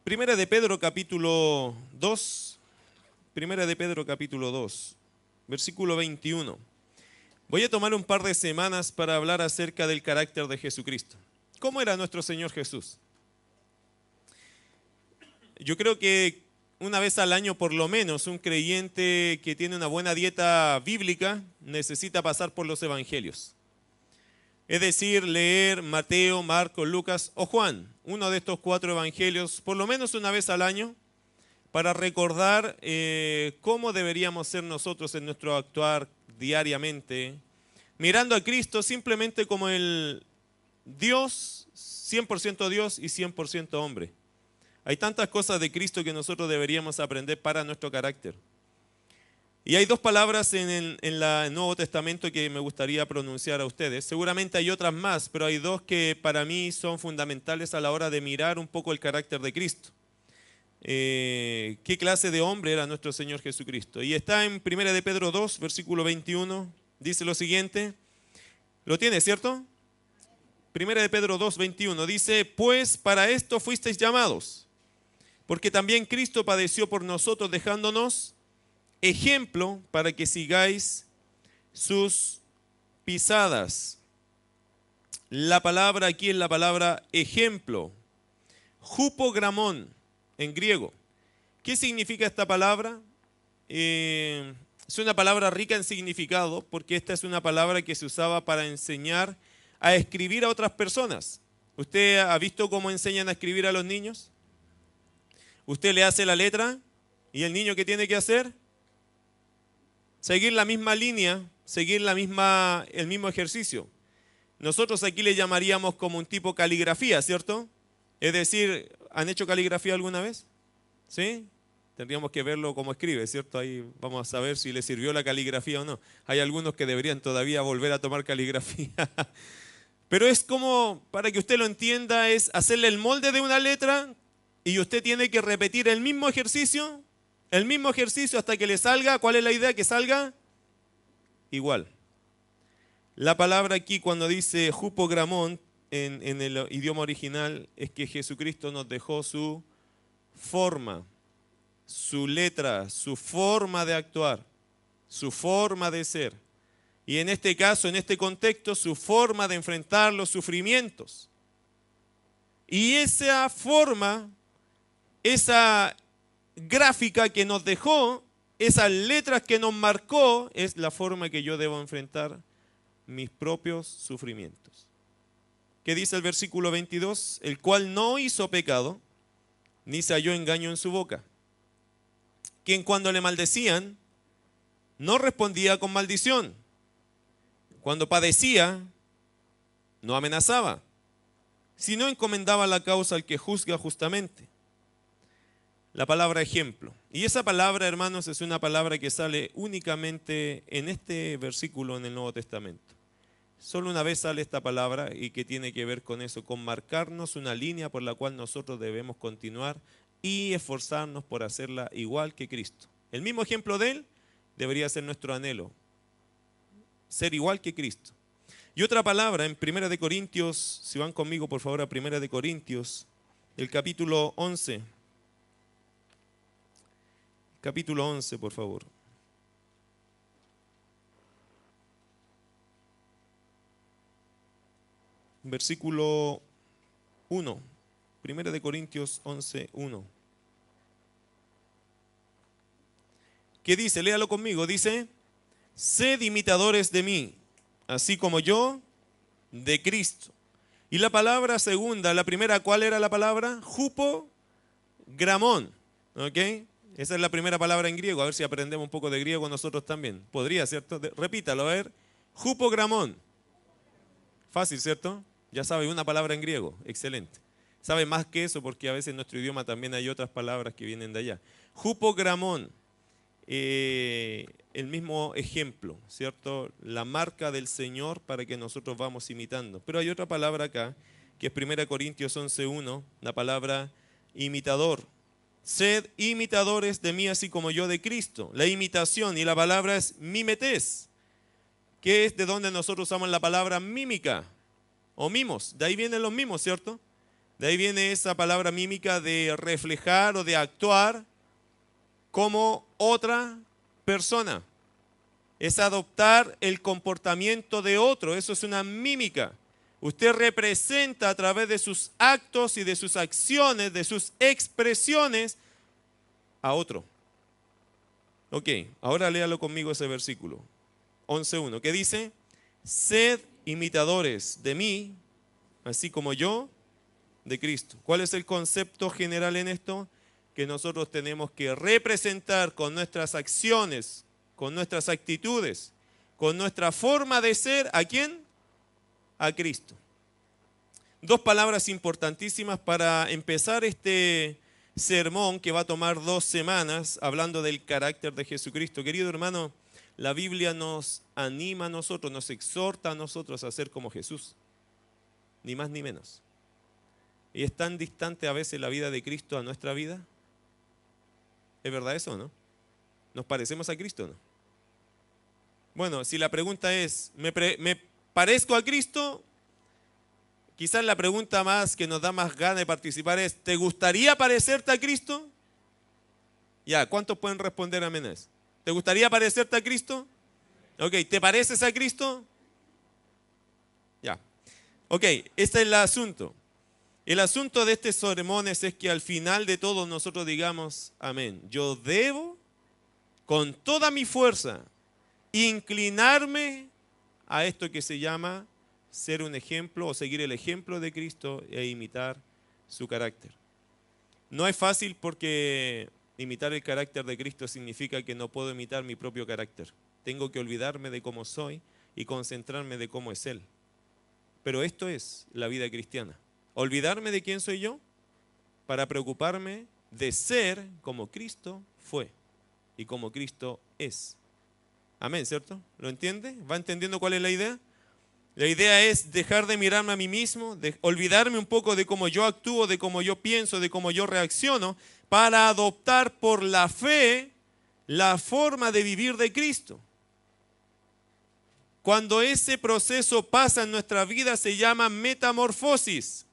Primera de Pedro capítulo 2, Primera de Pedro capítulo 2, versículo 21. Voy a tomar un par de semanas para hablar acerca del carácter de Jesucristo. ¿Cómo era nuestro Señor Jesús? Yo creo que una vez al año por lo menos un creyente que tiene una buena dieta bíblica necesita pasar por los evangelios. Es decir, leer Mateo, Marcos, Lucas o Juan, uno de estos 4 evangelios, por lo menos una vez al año, para recordar cómo deberíamos ser nosotros en nuestro actuar diariamente, mirando a Cristo simplemente como el Dios, 100% Dios y 100% hombre. Hay tantas cosas de Cristo que nosotros deberíamos aprender para nuestro carácter. Y hay 2 palabras en el Nuevo Testamento que me gustaría pronunciar a ustedes. Seguramente hay otras más, pero hay 2 que para mí son fundamentales a la hora de mirar un poco el carácter de Cristo. ¿Qué clase de hombre era nuestro Señor Jesucristo? Y está en 1 de Pedro 2, versículo 21, dice lo siguiente. ¿Lo tiene, cierto? 1 de Pedro 2, 21 dice: pues para esto fuisteis llamados, porque también Cristo padeció por nosotros, dejándonos ejemplo para que sigáis sus pisadas. La palabra aquí es la palabra ejemplo, hupogramón en griego. ¿Qué significa esta palabra? Es una palabra rica en significado, porque esta es una palabra que se usaba para enseñar a escribir a otras personas. ¿Usted ha visto cómo enseñan a escribir a los niños? Usted le hace la letra y el niño ¿qué tiene que hacer? Seguir la misma línea, seguir el mismo ejercicio. Nosotros aquí le llamaríamos como un tipo caligrafía, ¿cierto? Es decir, ¿han hecho caligrafía alguna vez? ¿Sí? Tendríamos que verlo como escribe, ¿cierto? Ahí vamos a saber si le sirvió la caligrafía o no. Hay algunos que deberían todavía volver a tomar caligrafía. Pero es como, para que usted lo entienda, es hacerle el molde de una letra y usted tiene que repetir el mismo ejercicio hasta que le salga. ¿Cuál es la idea? Que salga igual. La palabra aquí cuando dice hupogramón en el idioma original es que Jesucristo nos dejó su forma, su letra, su forma de actuar, su forma de ser. Y en este caso, en este contexto, su forma de enfrentar los sufrimientos. Y esa forma, esa gráfica que nos dejó, esas letras que nos marcó, es la forma que yo debo enfrentar mis propios sufrimientos. ¿Qué dice el versículo 22? El cual no hizo pecado, ni se halló engaño en su boca. Quien cuando le maldecían, no respondía con maldición. Cuando padecía, no amenazaba, sino encomendaba la causa al que juzga justamente. La palabra ejemplo. Y esa palabra, hermanos, es una palabra que sale únicamente en este versículo en el Nuevo Testamento. Solo una vez sale esta palabra y que tiene que ver con eso, con marcarnos una línea por la cual nosotros debemos continuar y esforzarnos por hacerla igual que Cristo. El mismo ejemplo de Él debería ser nuestro anhelo, ser igual que Cristo. Y otra palabra en 1 de Corintios, si van conmigo por favor a 1 de Corintios, el capítulo 11. Capítulo 11, por favor. Versículo 1. 1 de Corintios 11, 1. ¿Qué dice? Léalo conmigo. Dice: sed imitadores de mí, así como yo de Cristo. Y la palabra segunda, la primera, ¿cuál era la palabra? Hupogramón. ¿Ok? Esa es la primera palabra en griego. A ver si aprendemos un poco de griego nosotros también. Podría, ¿cierto? Repítalo, a ver. Hupogramón. Fácil, ¿cierto? Ya sabe una palabra en griego. Excelente. Sabe más que eso porque a veces en nuestro idioma también hay otras palabras que vienen de allá. Hupogramón. El mismo ejemplo, ¿cierto? La marca del Señor para que nosotros vamos imitando. Pero hay otra palabra acá, que es 1 Corintios 11:1, la palabra imitador. Sed imitadores de mí, así como yo de Cristo. La imitación, y la palabra es mimetés, que es de donde nosotros usamos la palabra mímica o mimos. De ahí vienen los mimos, ¿cierto? De ahí viene esa palabra mímica de reflejar o de actuar como otra persona. Es adoptar el comportamiento de otro, eso es una mímica. Usted representa a través de sus actos y de sus acciones, de sus expresiones, a otro. Ok, ahora léalo conmigo ese versículo. 11.1, que dice, sed imitadores de mí, así como yo de Cristo. ¿Cuál es el concepto general en esto? Que nosotros tenemos que representar con nuestras acciones, con nuestras actitudes, con nuestra forma de ser, ¿a quién? A Cristo. Dos palabras importantísimas para empezar este sermón que va a tomar 2 semanas hablando del carácter de Jesucristo. Querido hermano, la Biblia nos anima a nosotros, nos exhorta a nosotros a ser como Jesús, ni más ni menos. ¿Y es tan distante a veces la vida de Cristo a nuestra vida? ¿Es verdad eso o no? ¿Nos parecemos a Cristo o no? Bueno, si la pregunta es, ¿me parezco a Cristo? Quizás la pregunta más que nos da más ganas de participar es, ¿te gustaría parecerte a Cristo? Ya, ¿cuántos pueden responder amén a eso? ¿Te gustaría parecerte a Cristo? Ok, ¿te pareces a Cristo? Ya. Ok, este es el asunto. El asunto de este sermón es que al final de todo nosotros digamos, amén. Yo debo, con toda mi fuerza, inclinarme a esto que se llama ser un ejemplo o seguir el ejemplo de Cristo e imitar su carácter. No es fácil porque imitar el carácter de Cristo significa que no puedo imitar mi propio carácter. Tengo que olvidarme de cómo soy y concentrarme de cómo es Él. Pero esto es la vida cristiana. Olvidarme de quién soy yo para preocuparme de ser como Cristo fue y como Cristo es. Amén, ¿cierto? ¿Lo entiende? ¿Va entendiendo cuál es la idea? La idea es dejar de mirarme a mí mismo, de olvidarme un poco de cómo yo actúo, de cómo yo pienso, de cómo yo reacciono, para adoptar por la fe la forma de vivir de Cristo. Cuando ese proceso pasa en nuestra vida se llama metamorfosis.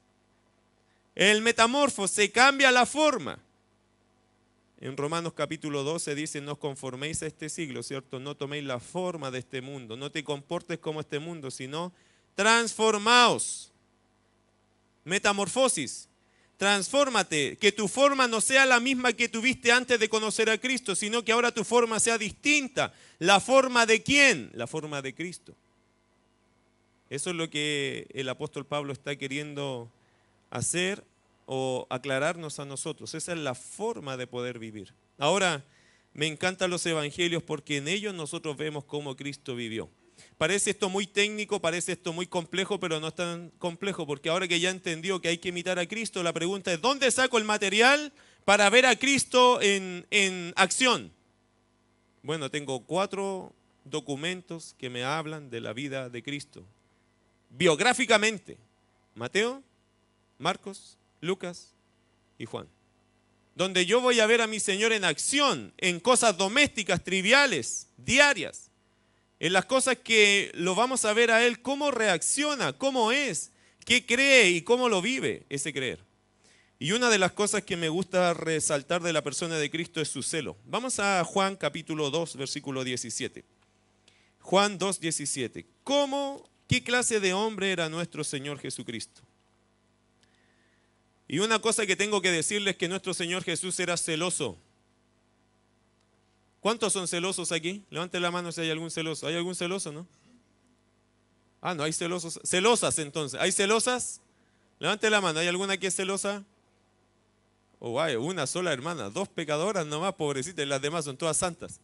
El metamorfo se cambia la forma. En Romanos capítulo 12 dice, no os conforméis a este siglo, ¿cierto? No toméis la forma de este mundo, no te comportes como este mundo, sino transformaos. Metamorfosis. Transfórmate, que tu forma no sea la misma que tuviste antes de conocer a Cristo, sino que ahora tu forma sea distinta. ¿La forma de quién? La forma de Cristo. Eso es lo que el apóstol Pablo está queriendo hacer o aclararnos a nosotros. Esa es la forma de poder vivir. Ahora, me encantan los evangelios porque en ellos nosotros vemos cómo Cristo vivió. Parece esto muy técnico, parece esto muy complejo, pero no es tan complejo porque ahora que ya entendió que hay que imitar a Cristo, la pregunta es, ¿dónde saco el material para ver a Cristo en acción? Bueno, tengo 4 documentos que me hablan de la vida de Cristo. Biográficamente, Mateo, Marcos, Lucas y Juan. Donde yo voy a ver a mi Señor en acción, en cosas domésticas, triviales, diarias. En las cosas que lo vamos a ver a Él, cómo reacciona, cómo es, qué cree y cómo lo vive ese creer. Y una de las cosas que me gusta resaltar de la persona de Cristo es su celo. Vamos a Juan capítulo 2, versículo 17. Juan 2, 17. ¿Qué clase de hombre era nuestro Señor Jesucristo? Y una cosa que tengo que decirles es que nuestro Señor Jesús era celoso. ¿Cuántos son celosos aquí? Levanten la mano si hay algún celoso. ¿Hay algún celoso, no? Ah, no, hay celosos. Celosas entonces. ¿Hay celosas? Levanten la mano. ¿Hay alguna que es celosa? Oh, hay una sola hermana. 2 pecadoras nomás, pobrecitas. Y las demás son todas santas.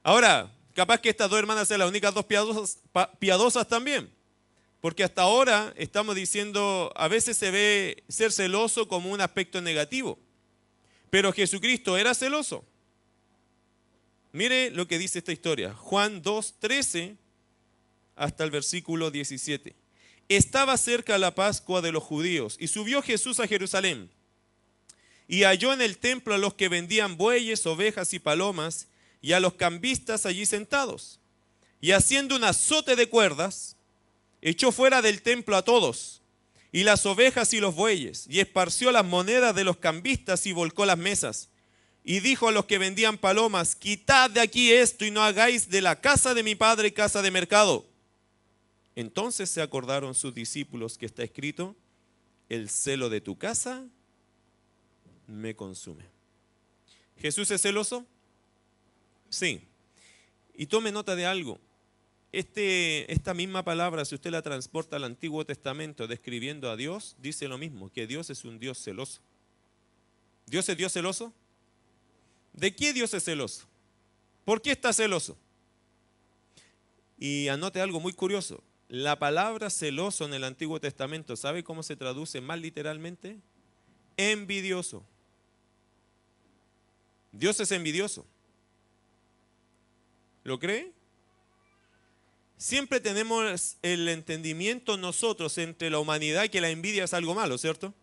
Ahora, capaz que estas 2 hermanas sean las únicas 2 piadosas también. Porque hasta ahora estamos diciendo, a veces se ve ser celoso como un aspecto negativo. Pero Jesucristo era celoso. Mire lo que dice esta historia. Juan 2, 13 hasta el versículo 17. Estaba cerca la Pascua de los judíos y subió Jesús a Jerusalén. Y halló en el templo a los que vendían bueyes, ovejas y palomas y a los cambistas allí sentados. Y haciendo un azote de cuerdas, echó fuera del templo a todos y las ovejas y los bueyes, y esparció las monedas de los cambistas y volcó las mesas. Y dijo a los que vendían palomas, quitad de aquí esto y no hagáis de la casa de mi padre casa de mercado. Entonces se acordaron sus discípulos que está escrito, el celo de tu casa me consume. ¿Jesús es celoso? Sí. Y tome nota de algo. Esta misma palabra, si usted la transporta al Antiguo Testamento describiendo a Dios, dice lo mismo, que Dios es un Dios celoso. ¿Dios es Dios celoso? ¿De qué Dios es celoso? ¿Por qué está celoso? Y anote algo muy curioso. La palabra celoso en el Antiguo Testamento, ¿sabe cómo se traduce más literalmente? Envidioso. Dios es envidioso. ¿Lo cree? Siempre tenemos el entendimiento nosotros entre la humanidad que la envidia es algo malo, ¿cierto?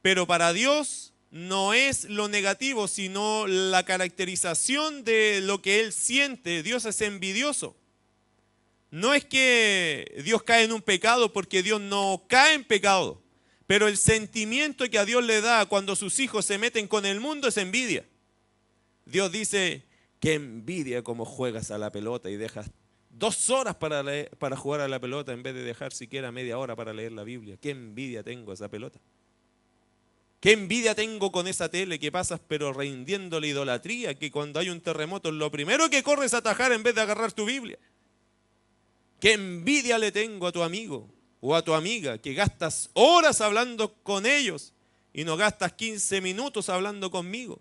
Pero para Dios no es lo negativo, sino la caracterización de lo que Él siente. Dios es envidioso. No es que Dios cae en un pecado, porque Dios no cae en pecado. Pero el sentimiento que a Dios le da cuando sus hijos se meten con el mundo es envidia. Dios dice, qué envidia cómo juegas a la pelota y dejas 2 horas para jugar a la pelota en vez de dejar siquiera media hora para leer la Biblia. Qué envidia tengo a esa pelota. Qué envidia tengo con esa tele que pasas pero rindiendo la idolatría, que cuando hay un terremoto lo primero que corres a atajar en vez de agarrar tu Biblia. Qué envidia le tengo a tu amigo o a tu amiga que gastas horas hablando con ellos y no gastas 15 minutos hablando conmigo.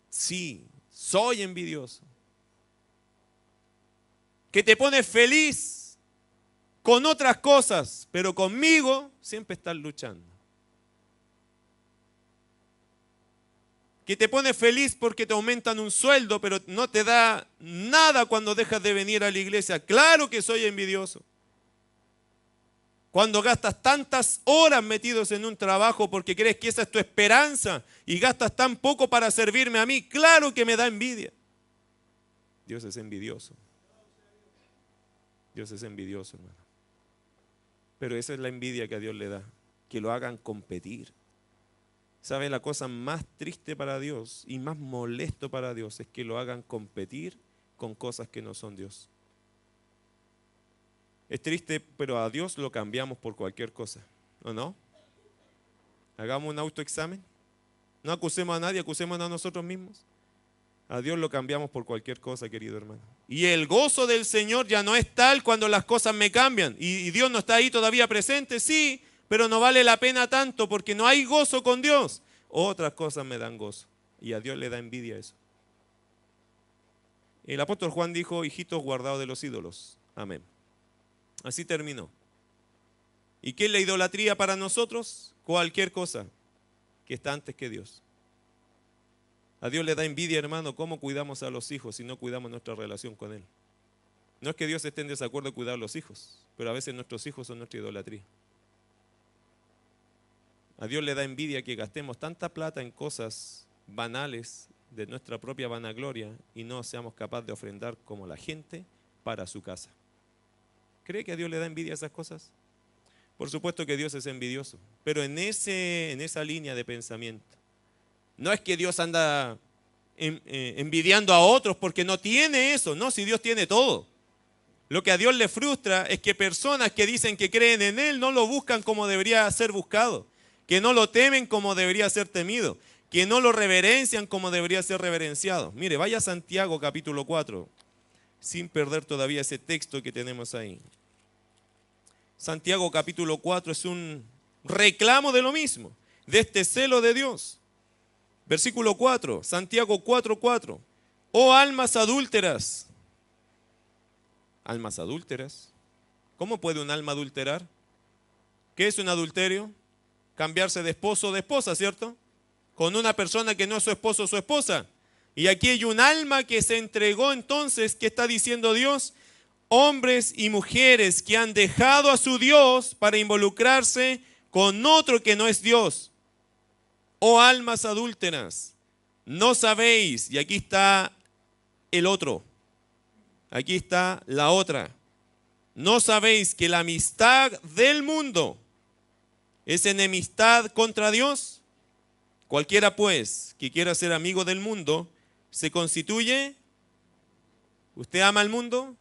Sí, soy envidioso. Que te pones feliz con otras cosas, pero conmigo siempre estás luchando. Que te pones feliz porque te aumentan un sueldo, pero no te da nada cuando dejas de venir a la iglesia. Claro que soy envidioso. Cuando gastas tantas horas metidos en un trabajo porque crees que esa es tu esperanza y gastas tan poco para servirme a mí, claro que me da envidia. Dios es envidioso. Dios es envidioso, hermano. Pero esa es la envidia que a Dios le da, que lo hagan competir. ¿Sabe? La cosa más triste para Dios y más molesto para Dios es que lo hagan competir con cosas que no son Dios. Es triste, pero a Dios lo cambiamos por cualquier cosa, ¿o no? Hagamos un autoexamen. No acusemos a nadie, acusemos a nosotros mismos. A Dios lo cambiamos por cualquier cosa, querido hermano. Y el gozo del Señor ya no es tal cuando las cosas me cambian. Y Dios no está ahí todavía presente, sí, pero no vale la pena tanto porque no hay gozo con Dios. Otras cosas me dan gozo. Y a Dios le da envidia eso. El apóstol Juan dijo, hijitos guardados de los ídolos. Amén. Así terminó. ¿Y qué es la idolatría para nosotros? Cualquier cosa que está antes que Dios. A Dios le da envidia, hermano, cómo cuidamos a los hijos si no cuidamos nuestra relación con Él. No es que Dios esté en desacuerdo de cuidar a los hijos, pero a veces nuestros hijos son nuestra idolatría. A Dios le da envidia que gastemos tanta plata en cosas banales de nuestra propia vanagloria y no seamos capaces de ofrendar como la gente para su casa. ¿Cree que a Dios le da envidia esas cosas? Por supuesto que Dios es envidioso, pero en esa línea de pensamiento. No es que Dios anda envidiando a otros porque no tiene eso, no, si Dios tiene todo. Lo que a Dios le frustra es que personas que dicen que creen en Él no lo buscan como debería ser buscado, que no lo temen como debería ser temido, que no lo reverencian como debería ser reverenciado. Mire, vaya a Santiago capítulo 4, sin perder todavía ese texto que tenemos ahí. Santiago capítulo 4 es un reclamo de lo mismo, de este celo de Dios. Versículo 4, Santiago 4:4. Oh almas adúlteras. Almas adúlteras. ¿Cómo puede un alma adulterar? ¿Qué es un adulterio? Cambiarse de esposo o de esposa, ¿cierto? Con una persona que no es su esposo o su esposa. Y aquí hay un alma que se entregó entonces, ¿qué está diciendo Dios? Hombres y mujeres que han dejado a su Dios para involucrarse con otro que no es Dios. Oh almas adúlteras, no sabéis, y aquí está el otro, aquí está la otra. ¿No sabéis que la amistad del mundo es enemistad contra Dios? Cualquiera pues que quiera ser amigo del mundo se constituye. ¿Usted ama al mundo?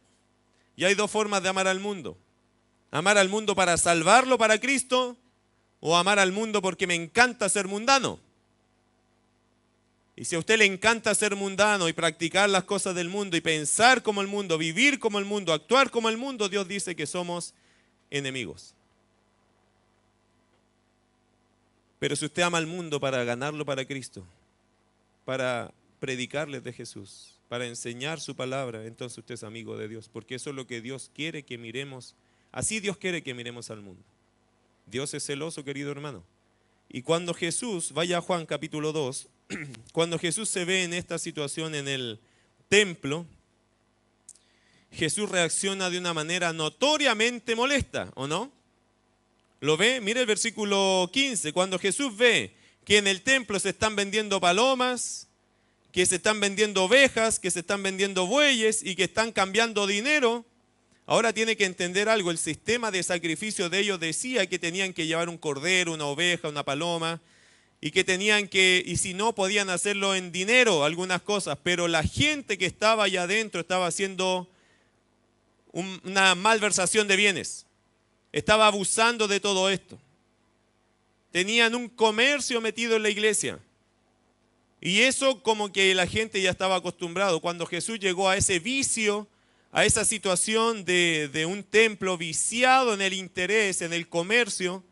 Y hay dos formas de amar al mundo. Amar al mundo para salvarlo para Cristo, o amar al mundo porque me encanta ser mundano. Y si a usted le encanta ser mundano y practicar las cosas del mundo y pensar como el mundo, vivir como el mundo, actuar como el mundo, Dios dice que somos enemigos. Pero si usted ama al mundo para ganarlo para Cristo, para predicarles de Jesús, para enseñar su palabra, entonces usted es amigo de Dios, porque eso es lo que Dios quiere que miremos. Así Dios quiere que miremos al mundo. Dios es celoso, querido hermano. Y cuando Jesús, vaya a Juan capítulo 2, cuando Jesús se ve en esta situación en el templo, Jesús reacciona de una manera notoriamente molesta, ¿o no? ¿Lo ve? Mire el versículo 15. Cuando Jesús ve que en el templo se están vendiendo palomas, que se están vendiendo ovejas, que se están vendiendo bueyes y que están cambiando dinero, ahora tiene que entender algo. El sistema de sacrificio de ellos decía que tenían que llevar un cordero, una oveja, una paloma, y que tenían que, y si no, podían hacerlo en dinero, algunas cosas, pero la gente que estaba allá adentro estaba haciendo una malversación de bienes. Estaba abusando de todo esto. Tenían un comercio metido en la iglesia. Y eso como que la gente ya estaba acostumbrado. Cuando Jesús llegó a ese vicio, a esa situación de un templo viciado en el interés, en el comercio,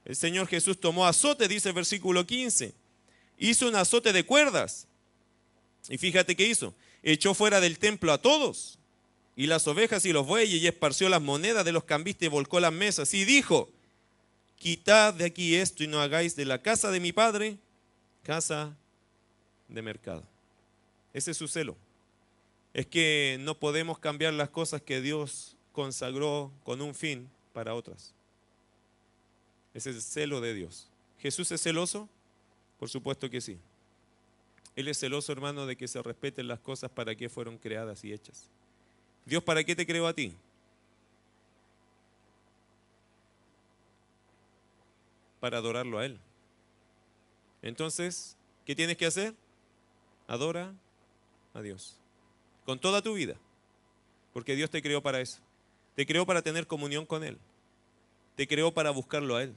el Señor Jesús tomó azote, dice el versículo 15. Hizo un azote de cuerdas. Y fíjate qué hizo. Echó fuera del templo a todos, y las ovejas y los bueyes, y esparció las monedas de los cambistas y volcó las mesas. Y dijo: quitad de aquí esto y no hagáis de la casa de mi padre casa de mercado. Ese es su celo. Es que no podemos cambiar las cosas que Dios consagró con un fin para otras. Ese es el celo de Dios. ¿Jesús es celoso? Por supuesto que sí. Él es celoso, hermano, de que se respeten las cosas para que fueron creadas y hechas. Dios, ¿para qué te creó a ti? Para adorarlo a Él. Entonces, ¿qué tienes que hacer? Adora a Dios. Con toda tu vida. Porque Dios te creó para eso. Te creó para tener comunión con Él. Te creó para buscarlo a Él.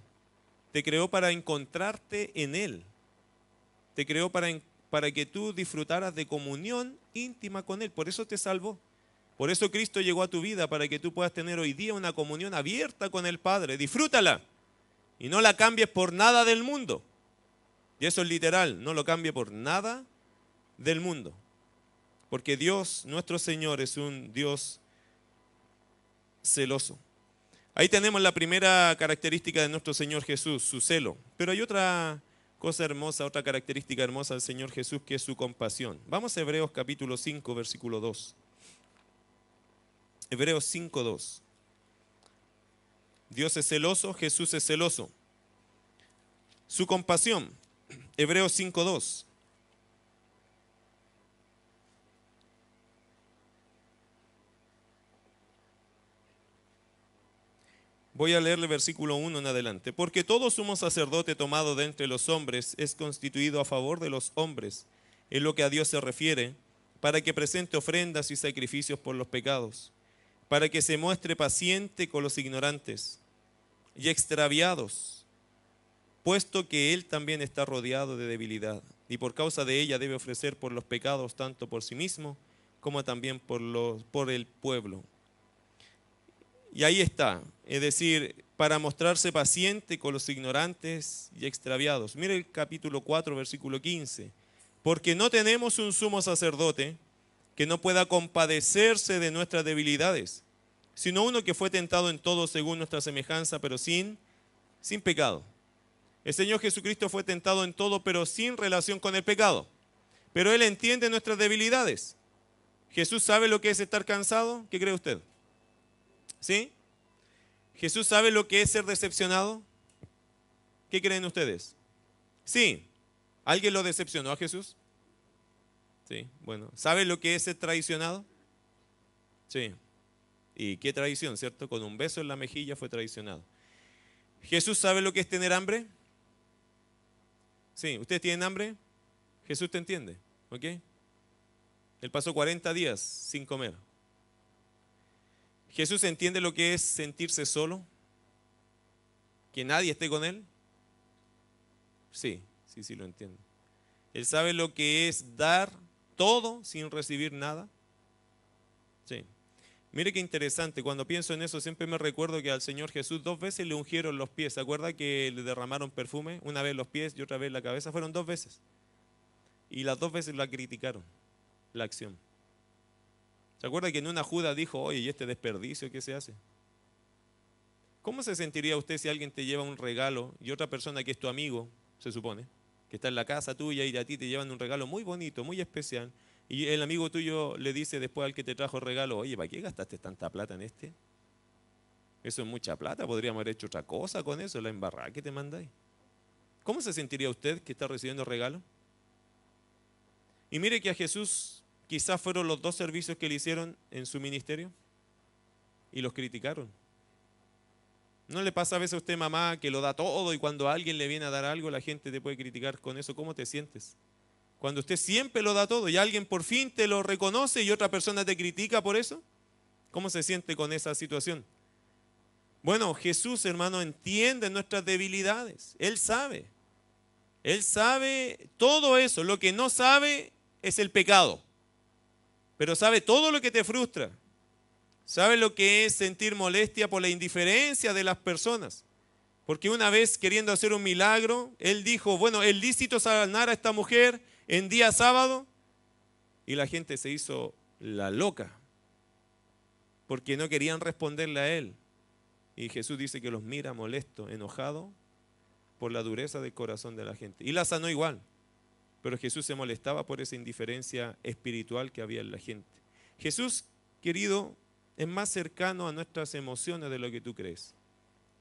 Te creó para encontrarte en Él. Te creó para que tú disfrutaras de comunión íntima con Él. Por eso te salvó. Por eso Cristo llegó a tu vida, para que tú puedas tener hoy día una comunión abierta con el Padre. Disfrútala. Y no la cambies por nada del mundo. Y eso es literal. No lo cambie por nada del mundo. Porque Dios, nuestro Señor, es un Dios celoso. Ahí tenemos la primera característica de nuestro Señor Jesús, su celo. Pero hay otra cosa hermosa, otra característica hermosa del Señor Jesús, que es su compasión. Vamos a Hebreos capítulo 5, versículo 2. Hebreos 5, 2. Dios es celoso, Jesús es celoso. Su compasión. Hebreos 5, 2. Voy a leerle versículo 1 en adelante. Porque todo sumo sacerdote tomado de entre los hombres es constituido a favor de los hombres, en lo que a Dios se refiere, para que presente ofrendas y sacrificios por los pecados, para que se muestre paciente con los ignorantes y extraviados, puesto que Él también está rodeado de debilidad, y por causa de ella debe ofrecer por los pecados tanto por sí mismo, como también por el pueblo. Y ahí está, es decir, para mostrarse paciente con los ignorantes y extraviados. Mire el capítulo 4, versículo 15. Porque no tenemos un sumo sacerdote que no pueda compadecerse de nuestras debilidades, sino uno que fue tentado en todo según nuestra semejanza, pero sin pecado. El Señor Jesucristo fue tentado en todo, pero sin relación con el pecado. Pero Él entiende nuestras debilidades. ¿Jesús sabe lo que es estar cansado? ¿Qué cree usted? ¿Sí? ¿Jesús sabe lo que es ser decepcionado? ¿Qué creen ustedes? Sí. ¿Alguien lo decepcionó a Jesús? Sí, bueno. ¿Sabe lo que es ser traicionado? Sí. Y qué traición, ¿cierto? Con un beso en la mejilla fue traicionado. ¿Jesús sabe lo que es tener hambre? Sí, ¿ustedes tienen hambre? Jesús te entiende, ¿ok? Él pasó 40 días sin comer. ¿Jesús entiende lo que es sentirse solo? ¿Que nadie esté con él? Sí, sí lo entiendo. ¿Él sabe lo que es dar todo sin recibir nada? Sí. Mire qué interesante, cuando pienso en eso siempre me recuerdo que al Señor Jesús 2 veces le ungieron los pies. ¿Se acuerda que le derramaron perfume? Una vez los pies y otra vez la cabeza. Fueron 2 veces. Y las 2 veces la criticaron, la acción. ¿Se acuerda que en una Judas dijo, oye, ¿y este desperdicio qué se hace? ¿Cómo se sentiría usted si alguien te lleva un regalo y otra persona que es tu amigo, se supone, que está en la casa tuya y a ti te llevan un regalo muy bonito, muy especial, y el amigo tuyo le dice después al que te trajo el regalo, oye, ¿para qué gastaste tanta plata en este? Eso es mucha plata, podríamos haber hecho otra cosa con eso, la embarrada que te mandáis. ¿Cómo se sentiría usted que está recibiendo regalo? Y mire que a Jesús quizás fueron los 2 servicios que le hicieron en su ministerio y los criticaron. ¿No le pasa a veces a usted, mamá, que lo da todo y cuando alguien le viene a dar algo, la gente te puede criticar con eso? ¿Cómo te sientes? Cuando usted siempre lo da todo y alguien por fin te lo reconoce y otra persona te critica por eso, ¿cómo se siente con esa situación? Bueno, Jesús, hermano, entiende nuestras debilidades. Él sabe todo eso. Lo que no sabe es el pecado, pero sabe todo lo que te frustra. ¿Sabe lo que es sentir molestia por la indiferencia de las personas? Porque una vez queriendo hacer un milagro, él dijo, bueno, ¿es lícito sanar a esta mujer en día sábado? Y la gente se hizo la loca, porque no querían responderle a él. Y Jesús dice que los mira molesto, enojado, por la dureza del corazón de la gente. Y la sanó igual, pero Jesús se molestaba por esa indiferencia espiritual que había en la gente. Jesús, querido, es más cercano a nuestras emociones de lo que tú crees.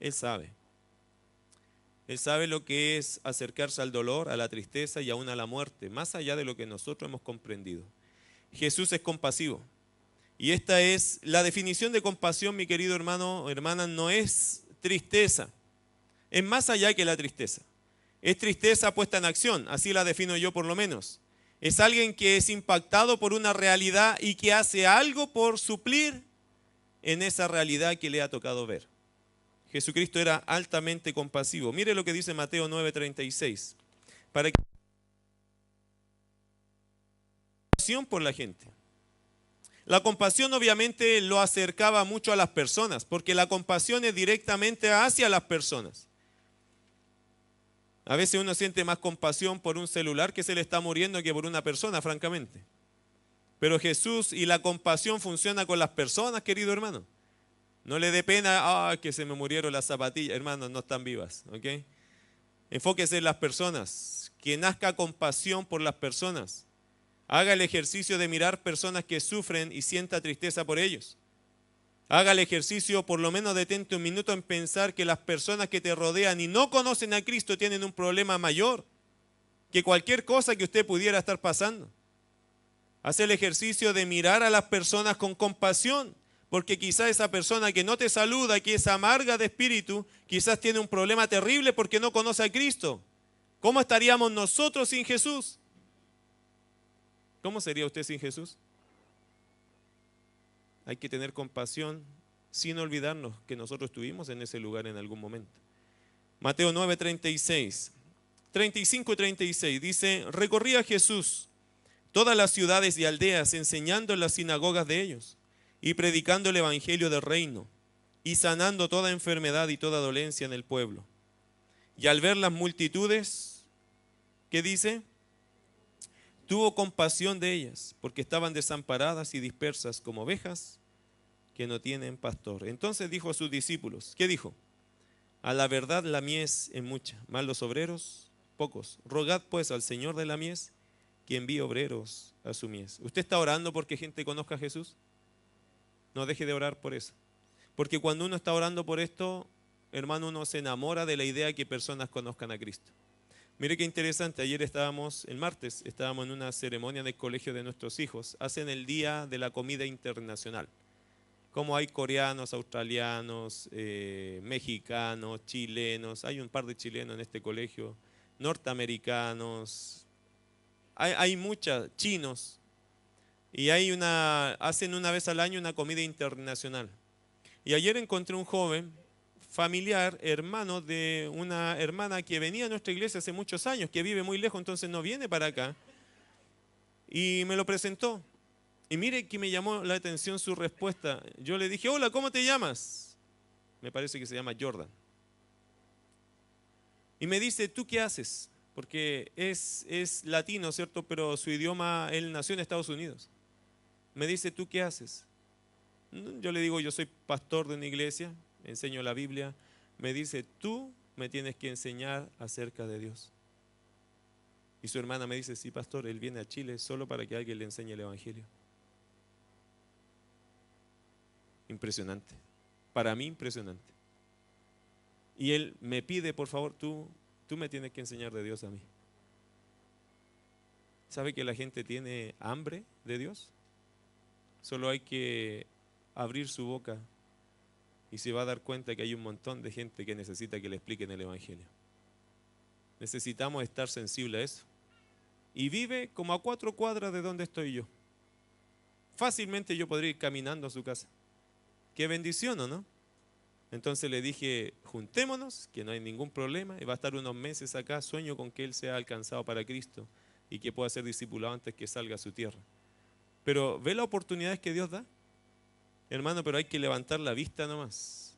Él sabe. Él sabe lo que es acercarse al dolor, a la tristeza y aún a la muerte, más allá de lo que nosotros hemos comprendido. Jesús es compasivo. Y esta es la definición de compasión, mi querido hermano o hermana, no es tristeza. Es más allá que la tristeza. Es tristeza puesta en acción, así la defino yo por lo menos. Es alguien que es impactado por una realidad y que hace algo por suplir en esa realidad que le ha tocado ver. Jesucristo era altamente compasivo. Mire lo que dice Mateo 9:36. Para que compasión por la gente. La compasión obviamente lo acercaba mucho a las personas, porque la compasión es directamente hacia las personas. A veces uno siente más compasión por un celular que se le está muriendo que por una persona, francamente. Pero Jesús y la compasión funciona con las personas, querido hermano. No le dé pena, que se me murieron las zapatillas. Hermanos, no están vivas, ¿ok? Enfóquese en las personas. Que nazca compasión por las personas. Haga el ejercicio de mirar personas que sufren y sienta tristeza por ellos. Haga el ejercicio, por lo menos detente un minuto en pensar que las personas que te rodean y no conocen a Cristo tienen un problema mayor que cualquier cosa que usted pudiera estar pasando. Hace el ejercicio de mirar a las personas con compasión, porque quizás esa persona que no te saluda, que es amarga de espíritu, quizás tiene un problema terrible porque no conoce a Cristo. ¿Cómo estaríamos nosotros sin Jesús? ¿Cómo sería usted sin Jesús? Hay que tener compasión sin olvidarnos que nosotros estuvimos en ese lugar en algún momento. Mateo 9:36, 35 y 36 dice, recorría Jesús todas las ciudades y aldeas enseñando en las sinagogas de ellos y predicando el evangelio del reino y sanando toda enfermedad y toda dolencia en el pueblo. Y al ver las multitudes, ¿qué dice? Tuvo compasión de ellas, porque estaban desamparadas y dispersas como ovejas que no tienen pastor. Entonces dijo a sus discípulos, ¿qué dijo? A la verdad la mies es mucha, mas los obreros pocos. Rogad pues al Señor de la mies que envíe obreros a su mies. ¿Usted está orando porque gente conozca a Jesús? No deje de orar por eso. Porque cuando uno está orando por esto, hermano, uno se enamora de la idea de que personas conozcan a Cristo. Mire qué interesante, ayer el martes, estábamos en una ceremonia en el colegio de nuestros hijos. Hacen el Día de la Comida Internacional. como hay coreanos, australianos, mexicanos, chilenos, hay un par de chilenos en este colegio, norteamericanos, hay muchas, chinos, y hacen una vez al año una comida internacional. Y ayer encontré un joven familiar, hermano de una hermana que venía a nuestra iglesia hace muchos años, que vive muy lejos, entonces no viene para acá, y me lo presentó. Y mire que me llamó la atención su respuesta. Yo le dije, hola, ¿cómo te llamas? Me parece que se llama Jordan. Y me dice, ¿tú qué haces? Porque es latino, ¿cierto? Pero su idioma, él nació en Estados Unidos. Me dice, ¿tú qué haces? Yo le digo, yo soy pastor de una iglesia, enseño la Biblia. Me dice, tú me tienes que enseñar acerca de Dios. Y su hermana me dice, sí, pastor, él viene a Chile solo para que alguien le enseñe el Evangelio. Impresionante. Para mí, impresionante. Y él me pide, por favor, tú me tienes que enseñar de Dios a mí. ¿Sabe que la gente tiene hambre de Dios? Solo hay que abrir su boca y se va a dar cuenta que hay un montón de gente que necesita que le expliquen el Evangelio. Necesitamos estar sensibles a eso. Y vive como a 4 cuadras de donde estoy yo. Fácilmente yo podría ir caminando a su casa. Qué bendición, ¿o no? Entonces le dije, juntémonos, que no hay ningún problema, y va a estar unos meses acá, sueño con que él sea alcanzado para Cristo y que pueda ser discipulado antes que salga a su tierra. Pero ve las oportunidades que Dios da, hermano, pero hay que levantar la vista nomás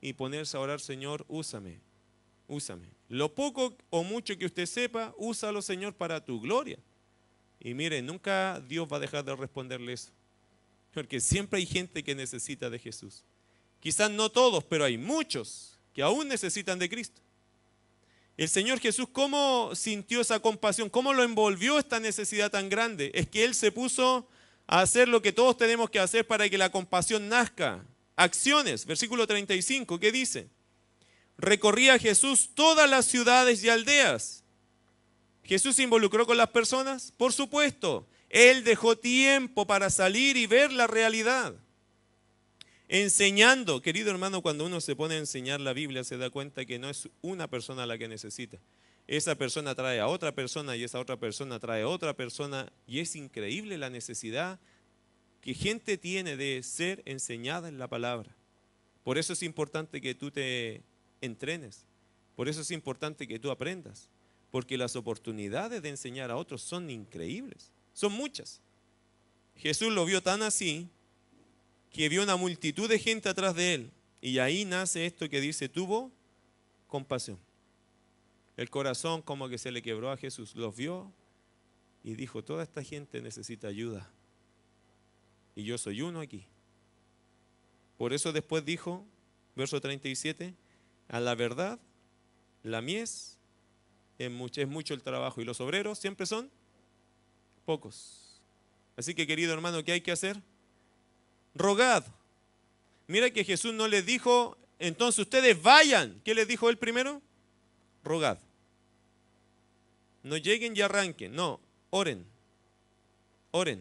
y ponerse a orar, Señor, úsame, úsame. Lo poco o mucho que usted sepa, úsalo, Señor, para tu gloria. Y mire, nunca Dios va a dejar de responderle eso, porque siempre hay gente que necesita de Jesús. Quizás no todos, pero hay muchos que aún necesitan de Cristo. El Señor Jesús, ¿cómo sintió esa compasión? ¿Cómo lo envolvió esta necesidad tan grande? Es que Él se puso a hacer lo que todos tenemos que hacer para que la compasión nazca. Acciones, versículo 35, ¿qué dice? Recorría Jesús todas las ciudades y aldeas. ¿Jesús se involucró con las personas? Por supuesto. Él dejó tiempo para salir y ver la realidad. Enseñando, querido hermano, cuando uno se pone a enseñar la Biblia se da cuenta que no es una persona la que necesita. Esa persona trae a otra persona y esa otra persona trae a otra persona y es increíble la necesidad que gente tiene de ser enseñada en la palabra. Por eso es importante que tú te entrenes, por eso es importante que tú aprendas, porque las oportunidades de enseñar a otros son increíbles, son muchas. Jesús lo vio tan así que vio una multitud de gente atrás de él. Y ahí nace esto que dice, tuvo compasión. El corazón como que se le quebró a Jesús. Los vio y dijo, toda esta gente necesita ayuda. Y yo soy uno aquí. Por eso después dijo, verso 37, a la verdad, la mies es mucho el trabajo y los obreros siempre son pocos. Así que, querido hermano, ¿qué hay que hacer? Rogad. Mira que Jesús no les dijo, entonces ustedes vayan. ¿Qué les dijo él primero? Rogad. No lleguen y arranquen. No, oren. Oren.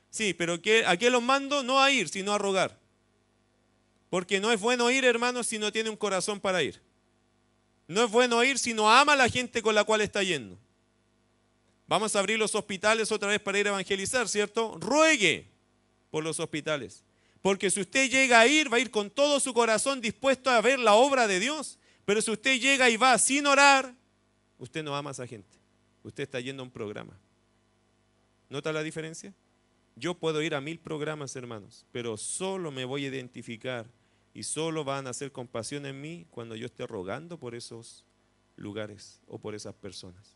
Sí, pero ¿a qué los mando? No a ir, sino a rogar. Porque no es bueno ir, hermanos, si no tiene un corazón para ir. No es bueno ir si no ama a la gente con la cual está yendo. Vamos a abrir los hospitales otra vez para ir a evangelizar, ¿cierto? Ruegue por los hospitales. Porque si usted llega a ir, va a ir con todo su corazón dispuesto a ver la obra de Dios. Pero si usted llega y va sin orar, usted no ama a esa gente. Usted está yendo a un programa. ¿Nota la diferencia? Yo puedo ir a 1000 programas, hermanos, pero solo me voy a identificar y solo van a hacer compasión en mí cuando yo esté rogando por esos lugares o por esas personas.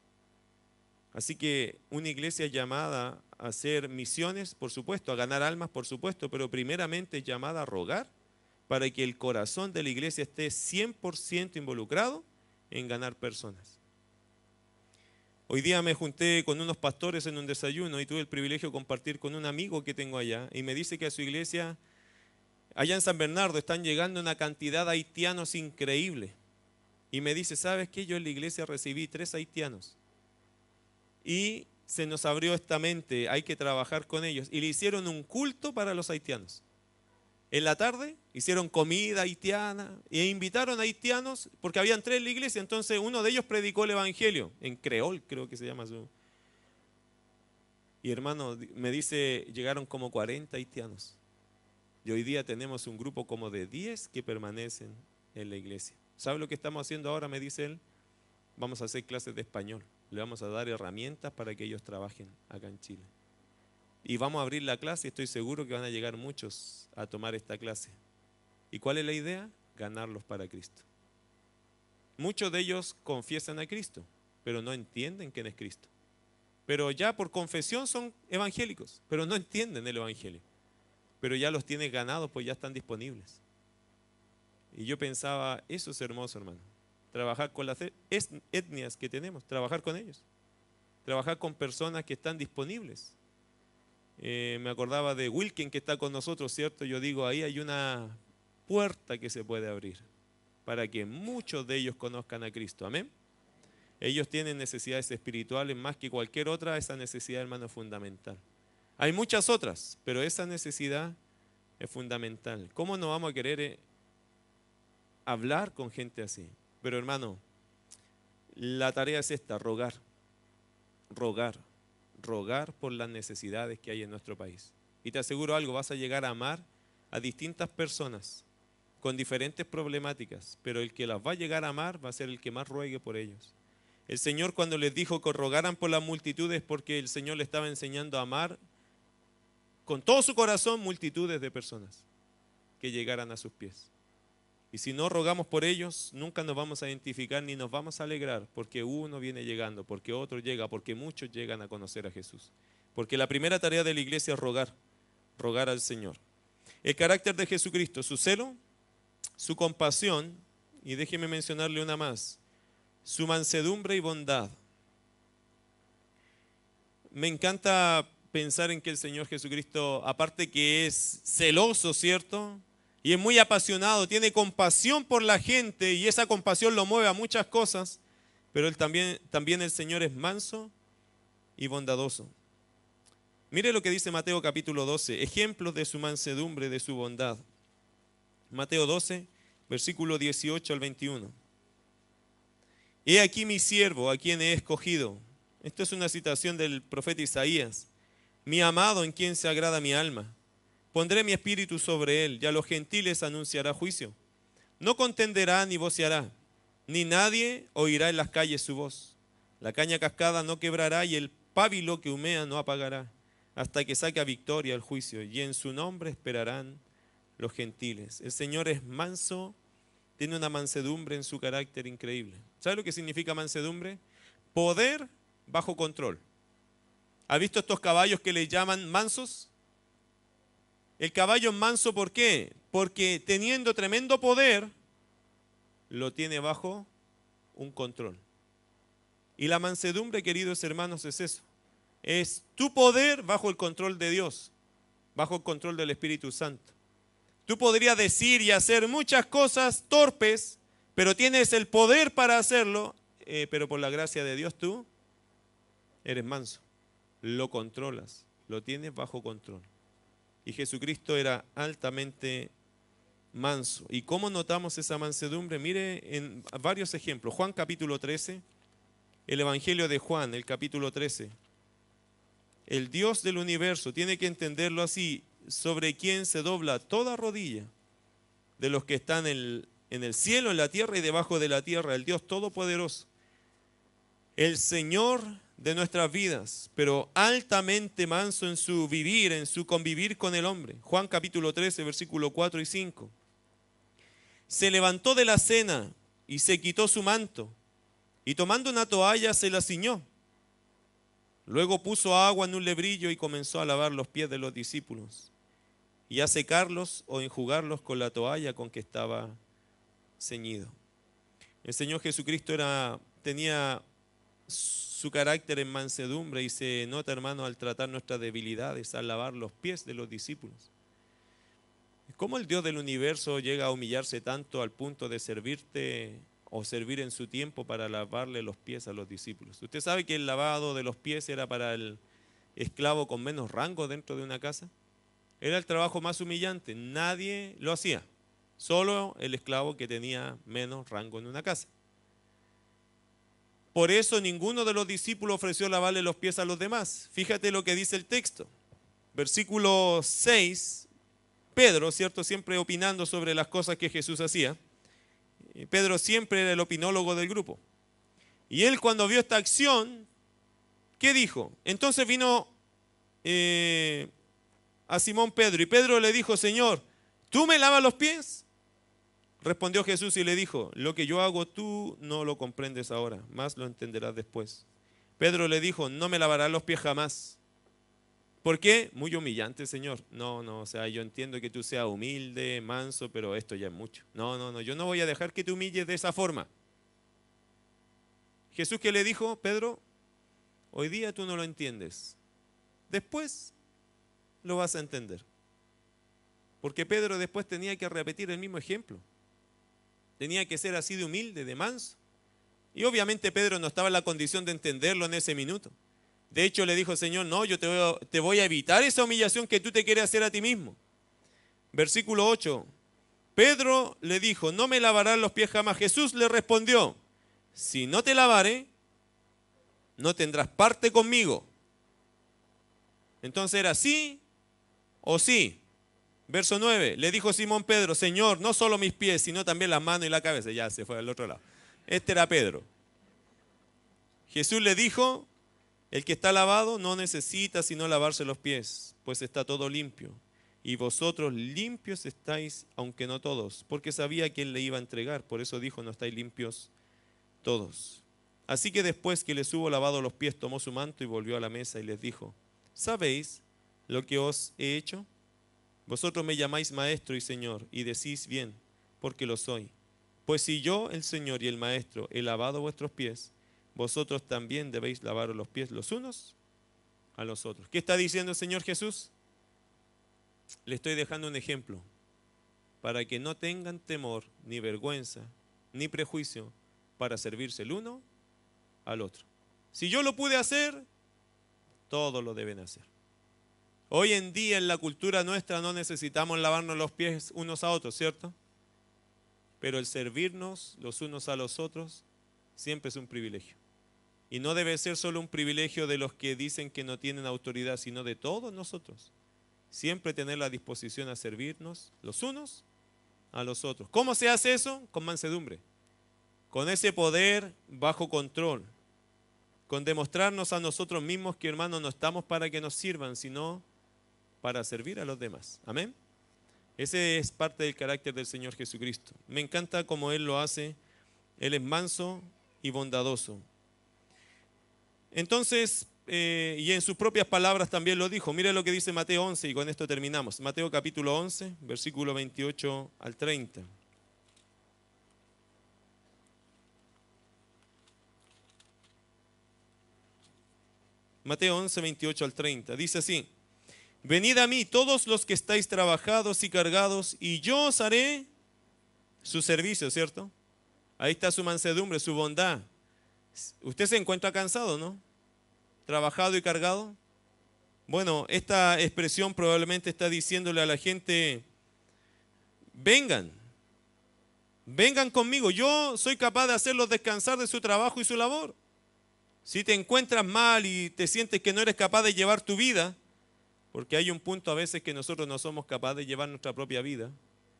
Así que una iglesia llamada a hacer misiones, por supuesto, a ganar almas, por supuesto, pero primeramente es llamada a rogar para que el corazón de la iglesia esté 100% involucrado en ganar personas. Hoy día me junté con unos pastores en un desayuno y tuve el privilegio de compartir con un amigo que tengo allá y me dice que a su iglesia, allá en San Bernardo, están llegando una cantidad de haitianos increíble. Y me dice, ¿sabes qué? Yo en la iglesia recibí 3 haitianos. Y se nos abrió esta mente, hay que trabajar con ellos. Y le hicieron un culto para los haitianos. En la tarde hicieron comida haitiana e invitaron a haitianos, porque habían 3 en la iglesia, entonces uno de ellos predicó el evangelio, en creol creo que se llama su. Y hermano, me dice, llegaron como 40 haitianos. Y hoy día tenemos un grupo como de 10 que permanecen en la iglesia. ¿Sabe lo que estamos haciendo ahora? Me dice él. Vamos a hacer clases de español. Le vamos a dar herramientas para que ellos trabajen acá en Chile. Y vamos a abrir la clase y estoy seguro que van a llegar muchos a tomar esta clase. ¿Y cuál es la idea? Ganarlos para Cristo. Muchos de ellos confiesan a Cristo, pero no entienden quién es Cristo. Pero ya por confesión son evangélicos, pero no entienden el evangelio. Pero ya los tienes ganados, pues ya están disponibles. Y yo pensaba, eso es hermoso, hermano. Trabajar con las etnias que tenemos, trabajar con ellos. Trabajar con personas que están disponibles. Me acordaba de Wilken que está con nosotros, ¿cierto? Yo digo, ahí hay una puerta que se puede abrir para que muchos de ellos conozcan a Cristo. Amén. Ellos tienen necesidades espirituales más que cualquier otra, esa necesidad, hermano, es fundamental. Hay muchas otras, pero esa necesidad es fundamental. ¿Cómo no vamos a querer hablar con gente así? Pero hermano, la tarea es esta, rogar por las necesidades que hay en nuestro país. Y te aseguro algo, vas a llegar a amar a distintas personas con diferentes problemáticas, pero el que las va a llegar a amar va a ser el que más ruegue por ellos. El Señor cuando les dijo que rogaran por las multitudes, porque el Señor le estaba enseñando a amar con todo su corazón multitudes de personas que llegaran a sus pies. Y si no rogamos por ellos, nunca nos vamos a identificar ni nos vamos a alegrar, porque uno viene llegando, porque otro llega, porque muchos llegan a conocer a Jesús. Porque la primera tarea de la iglesia es rogar al Señor. El carácter de Jesucristo, su celo, su compasión, y déjeme mencionarle una más, su mansedumbre y bondad. Me encanta pensar en que el Señor Jesucristo, aparte que es celoso, ¿cierto? Y es muy apasionado, tiene compasión por la gente y esa compasión lo mueve a muchas cosas, pero él también el Señor es manso y bondadoso. Mire lo que dice Mateo capítulo 12, ejemplos de su mansedumbre, de su bondad. Mateo 12, versículo 18 al 21. He aquí mi siervo, a quien he escogido. Esto es una citación del profeta Isaías. Mi amado, en quien se agrada mi alma. Pondré mi espíritu sobre él, y a los gentiles anunciará juicio. No contenderá ni voceará, ni nadie oirá en las calles su voz. La caña cascada no quebrará, y el pábilo que humea no apagará, hasta que saque a victoria el juicio, y en su nombre esperarán los gentiles. El Señor es manso, tiene una mansedumbre en su carácter increíble. ¿Sabe lo que significa mansedumbre? Poder bajo control. ¿Ha visto estos caballos que le llaman mansos? El caballo es manso, ¿por qué? Porque teniendo tremendo poder, lo tiene bajo un control. Y la mansedumbre, queridos hermanos, es eso. Es tu poder bajo el control de Dios, bajo el control del Espíritu Santo. Tú podrías decir y hacer muchas cosas torpes, pero tienes el poder para hacerlo, pero por la gracia de Dios tú eres manso. Lo controlas, lo tienes bajo control. Y Jesucristo era altamente manso. ¿Y cómo notamos esa mansedumbre? Mire en varios ejemplos. Juan capítulo 13, el Evangelio de Juan, el capítulo 13. El Dios del universo, tiene que entenderlo así, sobre quien se dobla toda rodilla de los que están en el cielo, en la tierra y debajo de la tierra, el Dios todopoderoso. El Señor de nuestras vidas, pero altamente manso en su vivir, en su convivir con el hombre. Juan capítulo 13, versículo 4 y 5. Se levantó de la cena y se quitó su manto, y tomando una toalla se la ciñó. Luego puso agua en un lebrillo y comenzó a lavar los pies de los discípulos, y a secarlos o enjugarlos con la toalla con que estaba ceñido. El Señor Jesucristo tenía su carácter en mansedumbre y se nota, hermano, al tratar nuestras debilidades, al lavar los pies de los discípulos. ¿Cómo el Dios del universo llega a humillarse tanto al punto de servirte o servir en su tiempo para lavarle los pies a los discípulos. Usted sabe que el lavado de los pies era para el esclavo con menos rango dentro de una casa. Era el trabajo más humillante, nadie lo hacía, solo el esclavo que tenía menos rango en una casa. Por eso ninguno de los discípulos ofreció lavarle los pies a los demás. Fíjate lo que dice el texto. Versículo 6, Pedro, ¿cierto? Siempre opinando sobre las cosas que Jesús hacía. Pedro siempre era el opinólogo del grupo. Y él cuando vio esta acción, ¿qué dijo? Entonces vino a Simón Pedro y Pedro le dijo, Señor, ¿tú me lavas los pies? Respondió Jesús y le dijo, lo que yo hago tú no lo comprendes ahora, más lo entenderás después. Pedro le dijo, no me lavarás los pies jamás. ¿Por qué? Muy humillante, Señor. No, o sea, yo entiendo que tú seas humilde, manso, pero esto ya es mucho. No, yo no voy a dejar que te humilles de esa forma. Jesús, ¿qué le dijo? Pedro, hoy día tú no lo entiendes. Después lo vas a entender. Porque Pedro después tenía que repetir el mismo ejemplo. Tenía que ser así de humilde, de manso. Y obviamente Pedro no estaba en la condición de entenderlo en ese minuto. De hecho le dijo, Señor, no, yo te voy a evitar esa humillación que tú te quieres hacer a ti mismo. Versículo 8. Pedro le dijo, no me lavarás los pies jamás. Jesús le respondió, si no te lavare, no tendrás parte conmigo. Entonces era sí o sí. Verso 9, le dijo Simón Pedro, Señor, no solo mis pies, sino también las manos y la cabeza. Ya se fue al otro lado. Este era Pedro. Jesús le dijo, el que está lavado no necesita sino lavarse los pies, pues está todo limpio. Y vosotros limpios estáis, aunque no todos, porque sabía quién le iba a entregar. Por eso dijo, no estáis limpios todos. Así que después que les hubo lavado los pies, tomó su manto y volvió a la mesa y les dijo, ¿sabéis lo que os he hecho? Vosotros me llamáis maestro y señor, y decís bien, porque lo soy. Pues si yo, el Señor y el Maestro, he lavado vuestros pies, vosotros también debéis lavaros los pies los unos a los otros. ¿Qué está diciendo el Señor Jesús? Le estoy dejando un ejemplo para que no tengan temor, ni vergüenza, ni prejuicio para servirse el uno al otro. Si yo lo pude hacer, todos lo deben hacer. Hoy en día en la cultura nuestra no necesitamos lavarnos los pies unos a otros, ¿cierto? Pero el servirnos los unos a los otros siempre es un privilegio. Y no debe ser solo un privilegio de los que dicen que no tienen autoridad, sino de todos nosotros. Siempre tener la disposición a servirnos los unos a los otros. ¿Cómo se hace eso? Con mansedumbre. Con ese poder bajo control. Con demostrarnos a nosotros mismos que, hermanos, no estamos para que nos sirvan, sino para servir a los demás. Amén. Ese es parte del carácter del Señor Jesucristo. Me encanta cómo Él lo hace. Él es manso y bondadoso. Entonces, y en sus propias palabras también lo dijo. Mire lo que dice Mateo 11 y con esto terminamos. Mateo capítulo 11, versículo 28 al 30. Mateo 11, 28 al 30. Dice así. Venid a mí todos los que estáis trabajados y cargados, y yo os haré su servicio, ¿cierto? Ahí está su mansedumbre, su bondad. Usted se encuentra cansado, ¿no? Trabajado y cargado. Bueno, esta expresión probablemente está diciéndole a la gente, vengan conmigo, yo soy capaz de hacerlos descansar de su trabajo y su labor. Si te encuentras mal y te sientes que no eres capaz de llevar tu vida, porque hay un punto a veces que nosotros no somos capaces de llevar nuestra propia vida.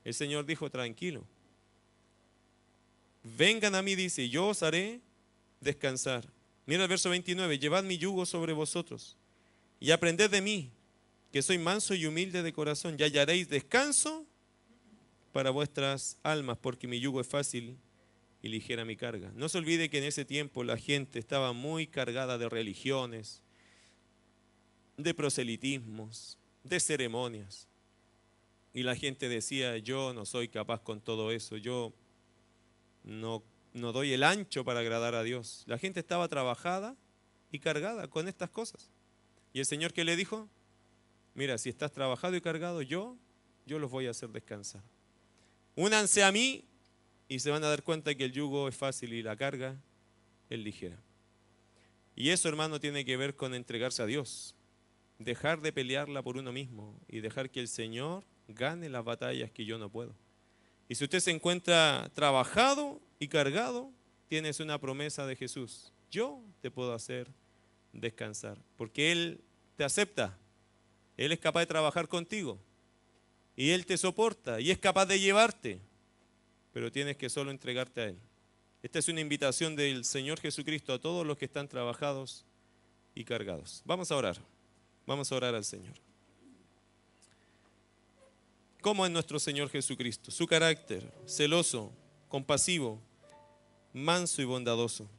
El Señor dijo, tranquilo. Vengan a mí, dice, yo os haré descansar. Mira el verso 29, llevad mi yugo sobre vosotros y aprended de mí, que soy manso y humilde de corazón, y hallaréis descanso para vuestras almas, porque mi yugo es fácil y ligera mi carga. No se olvide que en ese tiempo la gente estaba muy cargada de religiones, de proselitismos, de ceremonias. Y la gente decía, yo no soy capaz con todo eso, yo no doy el ancho para agradar a Dios. La gente estaba trabajada y cargada con estas cosas. ¿Y el Señor qué le dijo? Mira, si estás trabajado y cargado, yo los voy a hacer descansar. Únanse a mí y se van a dar cuenta que el yugo es fácil y la carga es ligera. Y eso, hermano, tiene que ver con entregarse a Dios. Dejar de pelearla por uno mismo y dejar que el Señor gane las batallas que yo no puedo. Y si usted se encuentra trabajado y cargado, tienes una promesa de Jesús. Yo te puedo hacer descansar, porque Él te acepta. Él es capaz de trabajar contigo y Él te soporta y es capaz de llevarte, pero tienes que solo entregarte a Él. Esta es una invitación del Señor Jesucristo a todos los que están trabajados y cargados. Vamos a orar al Señor. ¿Cómo es nuestro Señor Jesucristo? Su carácter, celoso, compasivo, manso y bondadoso.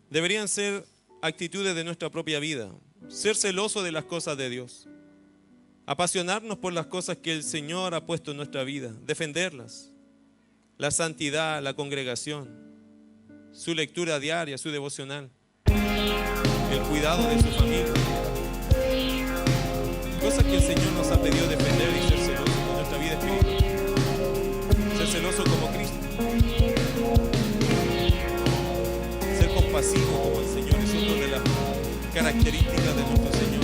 Deberían ser actitudes de nuestra propia vida. Ser celoso de las cosas de Dios. Apasionarnos por las cosas que el Señor ha puesto en nuestra vida. Defenderlas. La santidad, la congregación. Su lectura diaria, su devocional. El cuidado de su familia. Cosas que el Señor nos ha pedido defender y ser celosos en nuestra vida espiritual. Ser celoso como Cristo. Ser compasivo como el Señor es una de las características de nuestro Señor.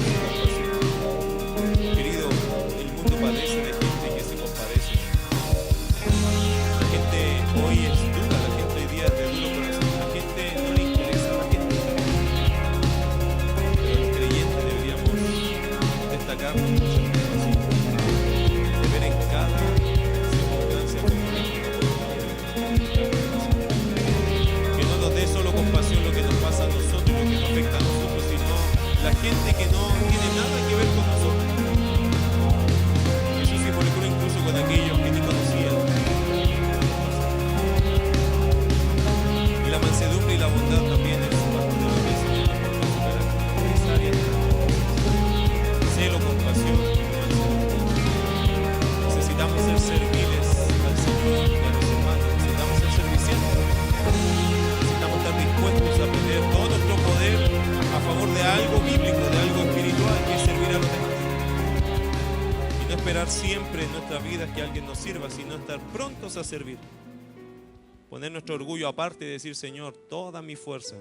Querido, el mundo padece de gente que se compadece. La gente hoy es dura, la gente hoy día es de duro corazón. La gente no le interesa a la gente. Pero los creyentes deberíamos destacarnos de ver en cada circunstancia que no nos dé solo compasión lo que nos pasa a nosotros y lo que nos afecta a nosotros, sino la gente que no tiene nada que ver con nosotros. Jesús se involucró incluso con aquellos que ni conocían. Y la mansedumbre y la bondad también es parte de lo que el Señor nos pone en su carácter. Esa área de celo, compasión, necesitamos ser serviles al Señor y a los hermanos. Necesitamos ser servicientes. Necesitamos estar dispuestos a poner todo nuestro poder a favor de algo bíblico, de algo espiritual, que es servir a los demás. Y no esperar siempre en nuestras vidas que alguien nos sirva, sino estar prontos a servir. Poner nuestro orgullo aparte y decir: Señor, toda mi fuerza,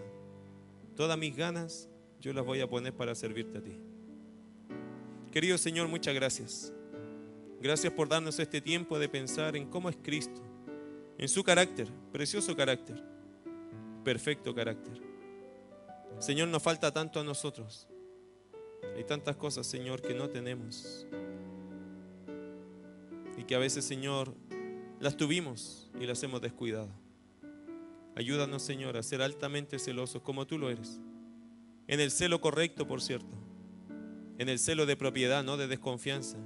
todas mis ganas, yo las voy a poner para servirte a ti. Querido Señor, muchas gracias. Gracias por darnos este tiempo de pensar en cómo es Cristo, en su carácter, precioso carácter, perfecto carácter. Señor, nos falta tanto a nosotros. Hay tantas cosas, Señor, que no tenemos. Y que a veces, Señor, las tuvimos y las hemos descuidado. Ayúdanos, Señor, a ser altamente celosos como tú lo eres. En el celo correcto, por cierto. En el celo de propiedad, no de desconfianza.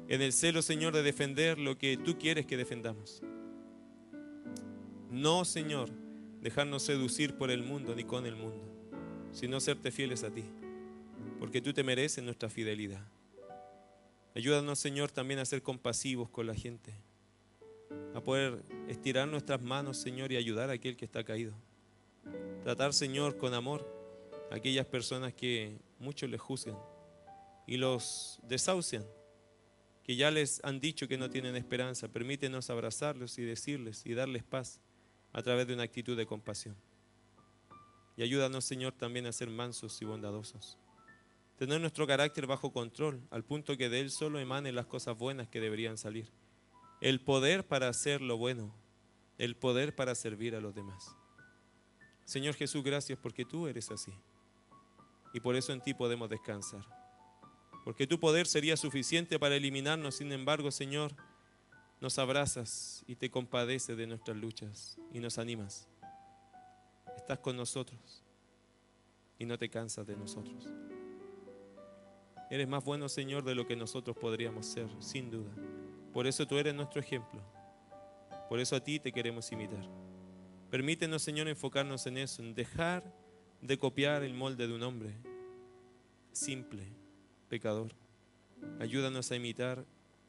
En el celo, Señor, de defender lo que tú quieres que defendamos. No, Señor, dejarnos seducir por el mundo ni con el mundo, sino serte fieles a ti, porque tú te mereces nuestra fidelidad. Ayúdanos, Señor, también a ser compasivos con la gente, a poder estirar nuestras manos, Señor, y ayudar a aquel que está caído. Tratar, Señor, con amor a aquellas personas que muchos les juzgan y los desahucian, que ya les han dicho que no tienen esperanza. Permítenos abrazarlos y decirles y darles paz a través de una actitud de compasión. Y ayúdanos, Señor, también a ser mansos y bondadosos. Tener nuestro carácter bajo control, al punto que de él solo emanen las cosas buenas que deberían salir. El poder para hacer lo bueno, el poder para servir a los demás. Señor Jesús, gracias porque tú eres así. Y por eso en ti podemos descansar. Porque tu poder sería suficiente para eliminarnos. Sin embargo, Señor, nos abrazas y te compadeces de nuestras luchas y nos animas. Estás con nosotros y no te cansas de nosotros. Eres más bueno, Señor, de lo que nosotros podríamos ser, sin duda. Por eso tú eres nuestro ejemplo. Por eso a ti te queremos imitar. Permítenos, Señor, enfocarnos en eso, en dejar de copiar el molde de un hombre simple, pecador. Ayúdanos a imitar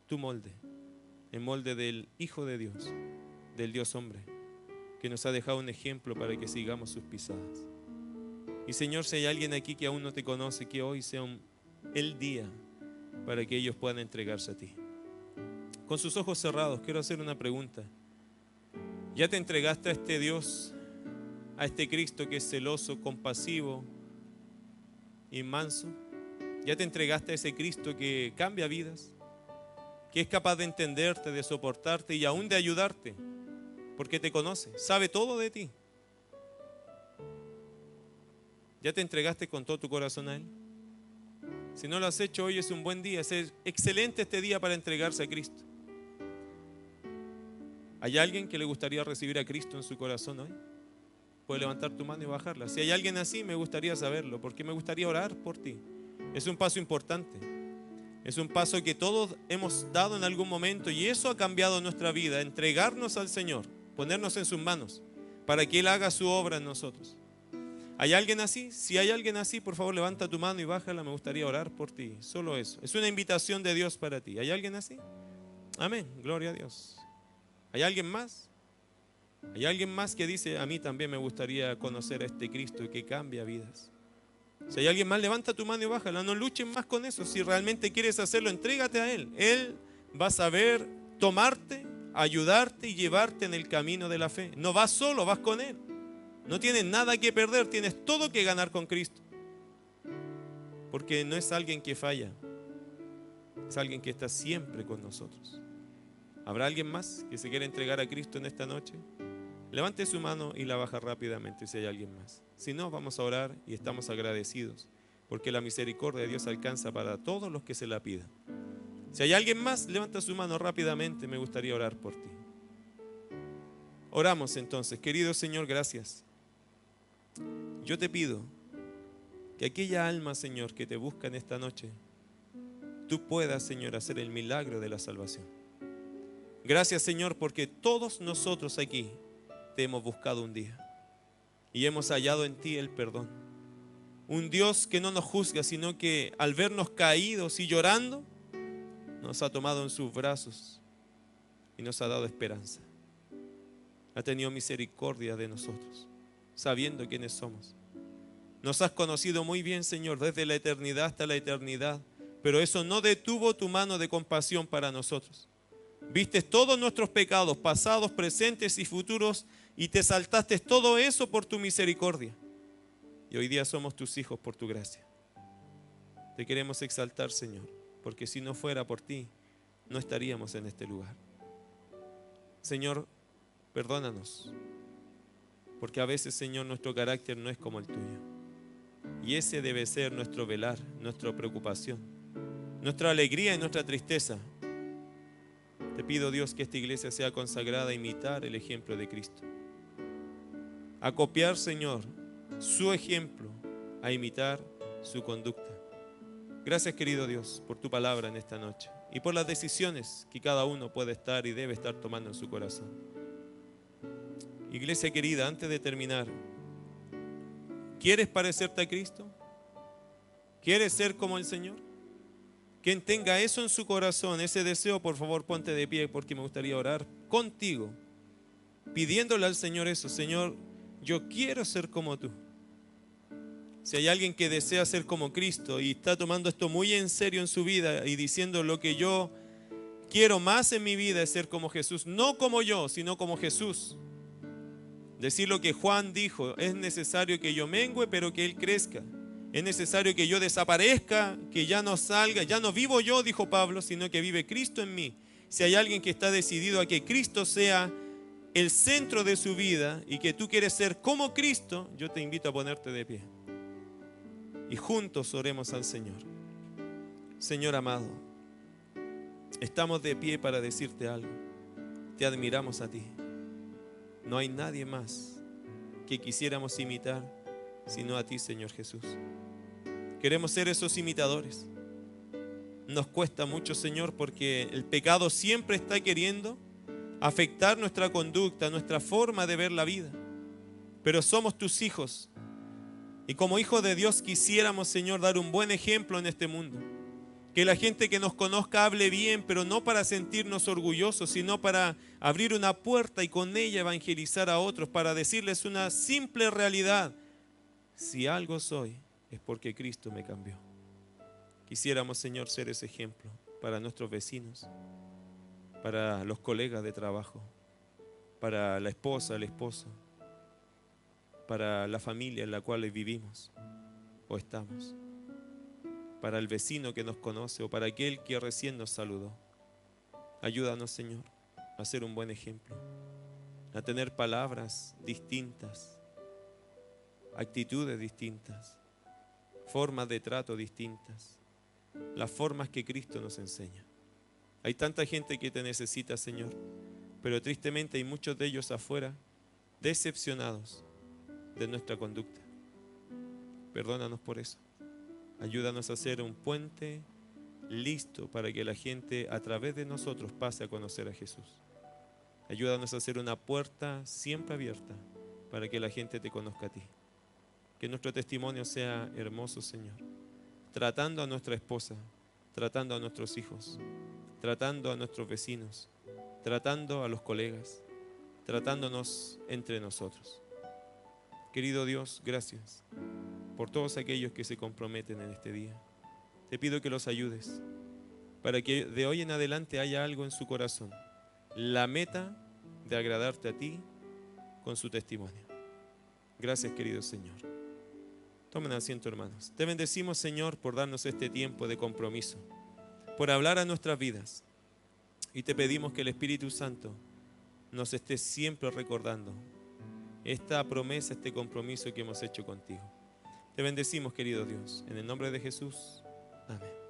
tu molde, el molde del Hijo de Dios, del Dios hombre, que nos ha dejado un ejemplo para que sigamos sus pisadas. Y Señor, si hay alguien aquí que aún no te conoce, que hoy sea el día para que ellos puedan entregarse a ti. con sus ojos cerrados, quiero hacer una pregunta. ¿Ya te entregaste a este Dios, a este Cristo que es celoso, compasivo y manso? ¿Ya te entregaste a ese Cristo que cambia vidas? Que es capaz de entenderte, de soportarte y aún de ayudarte, porque te conoce, sabe todo de ti. ¿Ya te entregaste con todo tu corazón a Él? Si no lo has hecho, hoy es un buen día, es excelente este día para entregarse a Cristo. ¿Hay alguien que le gustaría recibir a Cristo en su corazón hoy? Puede levantar tu mano y bajarla. Si hay alguien así, me gustaría saberlo, porque me gustaría orar por ti. Es un paso importante. Es un paso que todos hemos dado en algún momento y eso ha cambiado nuestra vida. Entregarnos al Señor, ponernos en sus manos para que Él haga su obra en nosotros. ¿Hay alguien así? Si hay alguien así, por favor levanta tu mano y bájala. Me gustaría orar por ti. Solo eso. Es una invitación de Dios para ti. ¿Hay alguien así? Amén. Gloria a Dios. ¿Hay alguien más? ¿Hay alguien más que dice, a mí también me gustaría conocer a este Cristo que cambia vidas? Si hay alguien más, levanta tu mano y bájala. No luchen más con eso. Si realmente quieres hacerlo, entrégate a Él. Él va a saber tomarte, ayudarte y llevarte en el camino de la fe. No vas solo, vas con Él. No tienes nada que perder, tienes todo que ganar con Cristo. Porque no es alguien que falla, es alguien que está siempre con nosotros. ¿Habrá alguien más que se quiera entregar a Cristo en esta noche? Levante su mano y la baja rápidamente si hay alguien más. Si no, vamos a orar y estamos agradecidos porque la misericordia de Dios alcanza para todos los que se la pidan. Si hay alguien más, levanta su mano rápidamente, me gustaría orar por ti. Oramos entonces. Querido Señor, gracias. Yo te pido que aquella alma, Señor, que te busca en esta noche, tú puedas, Señor, hacer el milagro de la salvación. Gracias, Señor, porque todos nosotros aquí te hemos buscado un día y hemos hallado en ti el perdón. Un Dios que no nos juzga, sino que al vernos caídos y llorando, nos ha tomado en sus brazos y nos ha dado esperanza. Ha tenido misericordia de nosotros, sabiendo quiénes somos. Nos has conocido muy bien, Señor, desde la eternidad hasta la eternidad, pero eso no detuvo tu mano de compasión para nosotros. Viste todos nuestros pecados, pasados, presentes y futuros, y te saltaste todo eso por tu misericordia. Y hoy día somos tus hijos por tu gracia. Te queremos exaltar, Señor, porque si no fuera por ti, no estaríamos en este lugar. Señor, perdónanos, porque a veces, Señor, nuestro carácter no es como el tuyo. Y ese debe ser nuestro velar, nuestra preocupación, nuestra alegría y nuestra tristeza. Te pido, Dios, que esta iglesia sea consagrada a imitar el ejemplo de Cristo. A copiar, Señor, su ejemplo, a imitar su conducta. Gracias, querido Dios, por tu palabra en esta noche y por las decisiones que cada uno puede estar y debe estar tomando en su corazón. Iglesia querida, antes de terminar, ¿quieres parecerte a Cristo? ¿Quieres ser como el Señor? Quien tenga eso en su corazón, ese deseo, por favor, ponte de pie porque me gustaría orar contigo, pidiéndole al Señor eso. Señor, yo quiero ser como tú. Si hay alguien que desea ser como Cristo y está tomando esto muy en serio en su vida y diciendo lo que yo quiero más en mi vida es ser como Jesús, no como yo, sino como Jesús. Decir lo que Juan dijo, es necesario que yo mengüe, pero que Él crezca. Es necesario que yo desaparezca, que ya no salga, ya no vivo yo, dijo Pablo, sino que vive Cristo en mí. Si hay alguien que está decidido a que Cristo sea el centro de su vida y que tú quieres ser como Cristo, yo te invito a ponerte de pie. Y juntos oremos al Señor. Señor amado, estamos de pie para decirte algo. Te admiramos a ti. No hay nadie más que quisiéramos imitar sino a ti, Señor Jesús. Queremos ser esos imitadores. Nos cuesta mucho, Señor, porque el pecado siempre está queriendo afectar nuestra conducta, nuestra forma de ver la vida. Pero somos tus hijos. Y como hijos de Dios quisiéramos, Señor, dar un buen ejemplo en este mundo. Que la gente que nos conozca hable bien, pero no para sentirnos orgullosos, sino para abrir una puerta y con ella evangelizar a otros, para decirles una simple realidad. Si algo soy, es porque Cristo me cambió. Quisiéramos, Señor, ser ese ejemplo para nuestros vecinos, para los colegas de trabajo, para la esposa, el esposo, para la familia en la cual vivimos o estamos, para el vecino que nos conoce o para aquel que recién nos saludó. Ayúdanos, Señor, a ser un buen ejemplo, a tener palabras distintas, actitudes distintas, formas de trato distintas, las formas que Cristo nos enseña. Hay tanta gente que te necesita, Señor, pero tristemente hay muchos de ellos afuera decepcionados de nuestra conducta. Perdónanos por eso. Ayúdanos a ser un puente listo para que la gente a través de nosotros pase a conocer a Jesús. Ayúdanos a ser una puerta siempre abierta para que la gente te conozca a ti. Que nuestro testimonio sea hermoso, Señor, tratando a nuestra esposa, tratando a nuestros hijos, tratando a nuestros vecinos, tratando a los colegas, tratándonos entre nosotros. Querido Dios, gracias por todos aquellos que se comprometen en este día. Te pido que los ayudes para que de hoy en adelante haya algo en su corazón, la meta de agradarte a ti con su testimonio. Gracias, querido Señor. Tomen asiento, hermanos. Te bendecimos, Señor, por darnos este tiempo de compromiso, por hablar a nuestras vidas. Y te pedimos que el Espíritu Santo nos esté siempre recordando esta promesa, este compromiso que hemos hecho contigo. Te bendecimos, querido Dios, en el nombre de Jesús. Amén.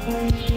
Thank you.